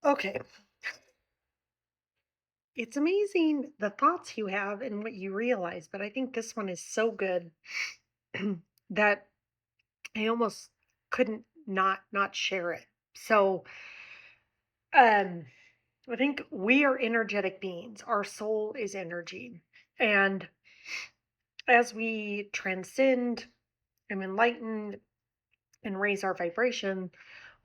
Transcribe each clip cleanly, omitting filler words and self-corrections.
Okay. It's amazing the thoughts you have and what you realize, but I think this one is so good that I almost couldn't not share it. So, um I think we are energetic beings. Our soul is energy. And as we transcend and enlighten and raise our vibration,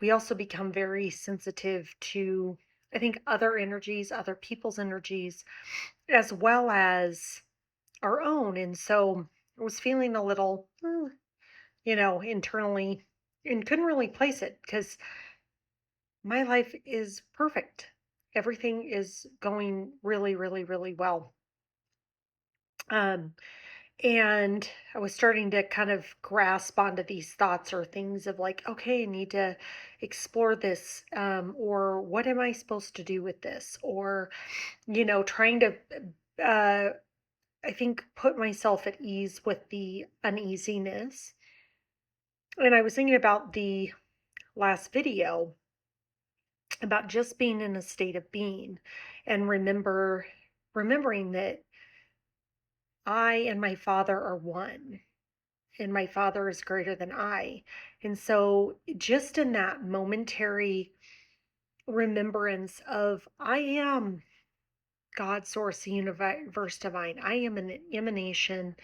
we also become very sensitive to, I think, other energies, other people's energies, as well as our own. And so I was feeling a little, internally and couldn't really place it because my life is perfect. Everything is going really, really, really well. Um, and I was starting to kind of grasp onto these thoughts or things of like, okay, I need to explore this, or what am I supposed to do with this? Or, trying to, uh, I think, put myself at ease with the uneasiness. And I was thinking about the last video about just being in a state of being and remembering that I and my Father are one and my Father is greater than I. And so just in that momentary remembrance of I am God, source, universe divine. I am an emanation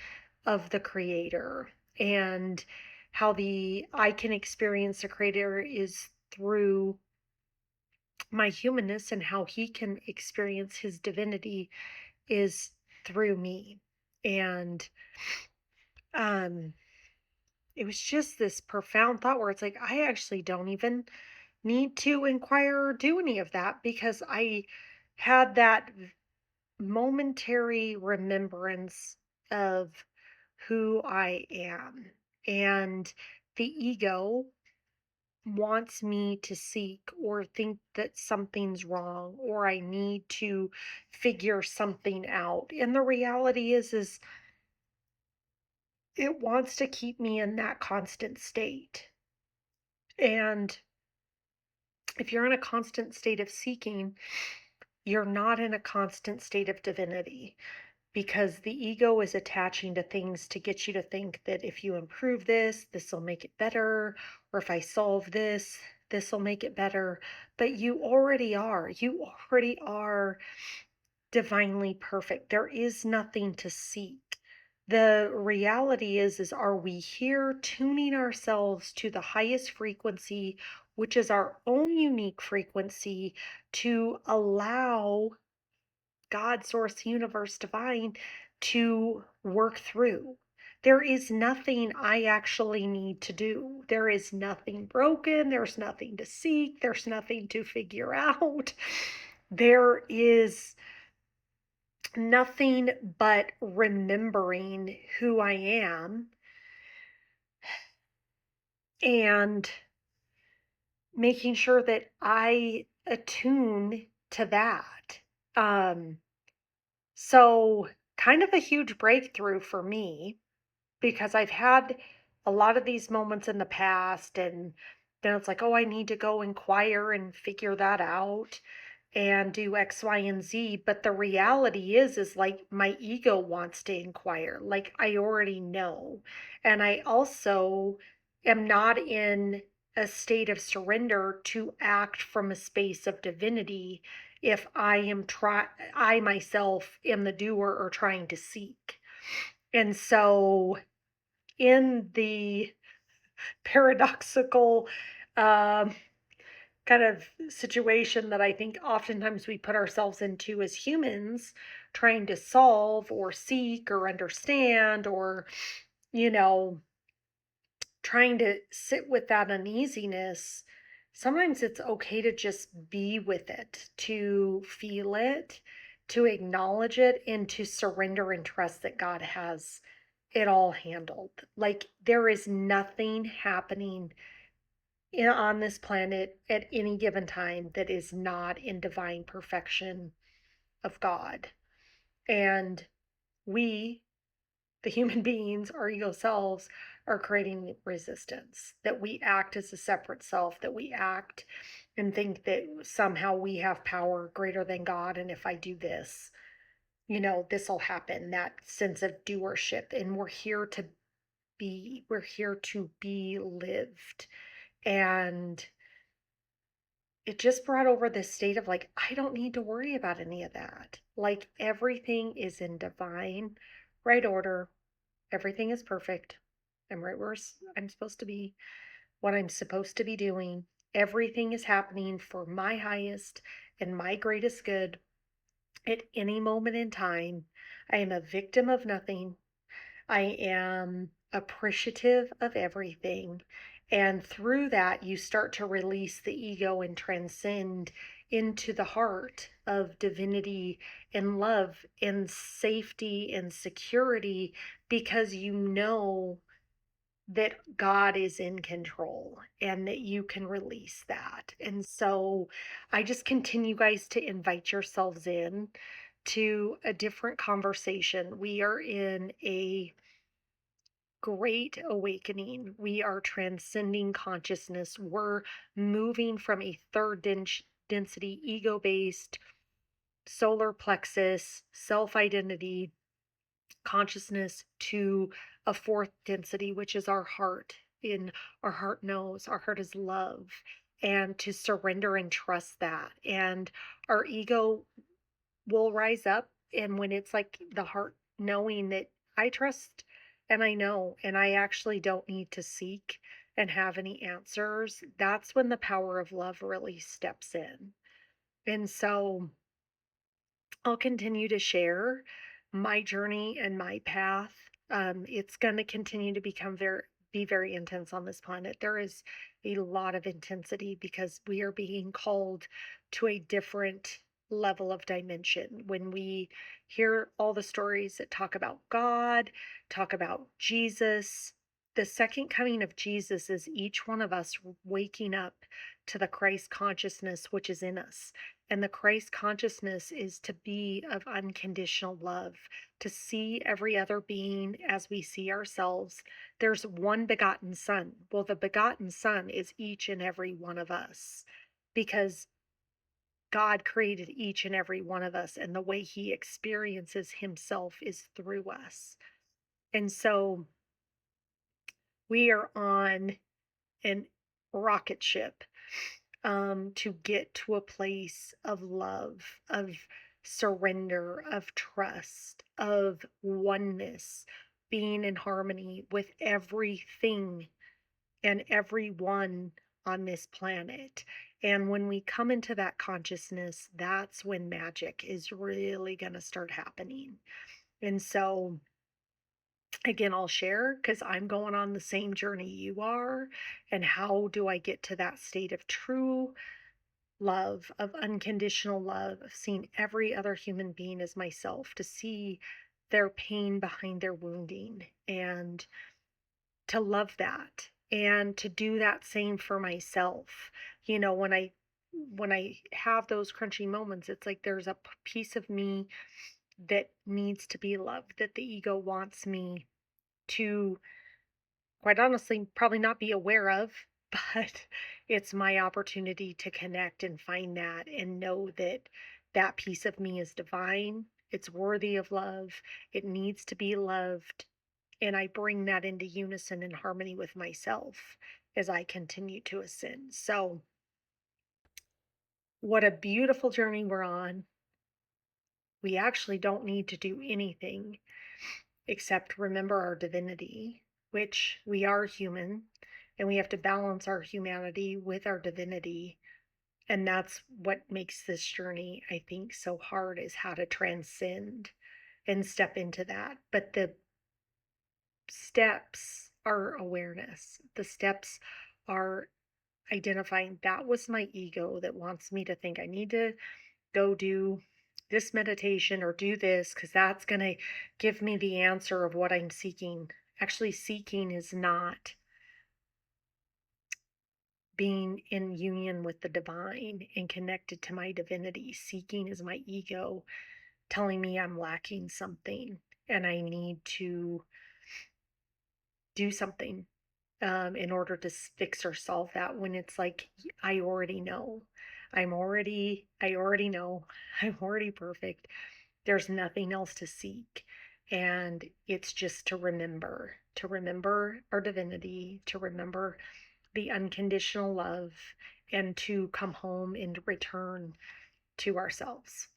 of the creator, and how the I can experience the creator is through my humanness, and how he can experience his divinity is through me. And um it was just this profound thought where it's like I actually don't even need to inquire or do any of that because I had that momentary remembrance of who I am. And the ego wants me to seek or think that something's wrong or I need to figure something out. And the reality is it wants to keep me in that constant state. And if you're in a constant state of seeking, you're not in a constant state of divinity because the ego is attaching to things to get you to think that if you improve this will make it better, or if I solve this will make it better. But you already are. You already are divinely perfect. There is nothing to seek. The reality is are we here tuning ourselves to the highest frequency, which is our own unique frequency, to allow God, source, universe, divine to work through. There is nothing I actually need to do. There is nothing broken. There's nothing to seek. There's nothing to figure out. There is nothing but remembering who I am and making sure that I attune to that. Um, so, kind of a huge breakthrough for me because I've had a lot of these moments in the past, and then it's like, oh, I need to go inquire and figure that out and do X, Y, and Z. But the reality is like my ego wants to inquire. Like I already know. And I also am not in a state of surrender to act from a space of divinity if I myself am the doer or trying to seek. And so in the paradoxical um, kind of situation that I think oftentimes we put ourselves into as humans, trying to solve or seek or understand or, you know, trying to sit with that uneasiness. Sometimes it's okay to just be with it, to feel it, to acknowledge it, and to surrender and trust that God has it all handled. Like there is nothing happening on this planet at any given time that is not in divine perfection of God. And we, the human beings, our ego selves, are creating resistance, that we act as a separate self, that we act and think that somehow we have power greater than God. And if I do this, this will happen. That sense of doership. And we're here to be lived. And it just brought over this state of like, I don't need to worry about any of that. Like everything is in divine right order. Everything is perfect. I'm right where I'm supposed to be, what I'm supposed to be doing. Everything is happening for my highest and my greatest good at any moment in time. I am a victim of nothing. I am appreciative of everything. And through that, you start to release the ego and transcend into the heart of divinity and love and safety and security because you know that God is in control and that you can release that. And so I just continue, guys, to invite yourselves in to a different conversation. We are in a great awakening. We are transcending consciousness. We're moving from a density, ego based, solar plexus, self identity consciousness to a fourth density, which is our heart. In our heart knows, our heart is love, and to surrender and trust that. And our ego will rise up. And when it's like the heart knowing that I trust and I know, and I actually don't need to seek and have any answers, that's when the power of love really steps in. And so I'll continue to share my journey and my path. It's going to continue to be very intense on this planet. There is a lot of intensity because we are being called to a different level of dimension. When we hear all the stories that talk about God, talk about Jesus, the second coming of Jesus is each one of us waking up to the Christ consciousness which is in us. And the Christ consciousness is to be of unconditional love, to see every other being as we see ourselves. There's one begotten Son. Well, the begotten Son is each and every one of us because God created each and every one of us, and the way He experiences Himself is through us. And so we are on an rocket ship to get to a place of love, of surrender, of trust, of oneness, being in harmony with everything and everyone on this planet. And when we come into that consciousness, that's when magic is really going to start happening. And so, again, I'll share because I'm going on the same journey you are. And how do I get to that state of true love, of unconditional love, of seeing every other human being as myself, to see their pain behind their wounding and to love that and to do that same for myself. When I have those crunchy moments, it's like there's a piece of me that needs to be loved, that the ego wants me to, quite honestly, probably not be aware of, but it's my opportunity to connect and find that and know that that piece of me is divine. It's worthy of love. It needs to be loved. And I bring that into unison and harmony with myself as I continue to ascend. So, what a beautiful journey we're on. We actually don't need to do anything except remember our divinity, which we are human, and we have to balance our humanity with our divinity. And that's what makes this journey, I think, so hard, is how to transcend and step into that. But the steps are awareness. The steps are identifying that was my ego that wants me to think I need to go do this meditation or do this because that's going to give me the answer of what I'm seeking. Actually, seeking is not being in union with the divine and connected to my divinity. Seeking is my ego telling me I'm lacking something and I need to do something. in order to fix or solve that when it's like, I already know. I already know. I'm already perfect. There's nothing else to seek. And it's just to remember our divinity, to remember the unconditional love, and to come home and return to ourselves.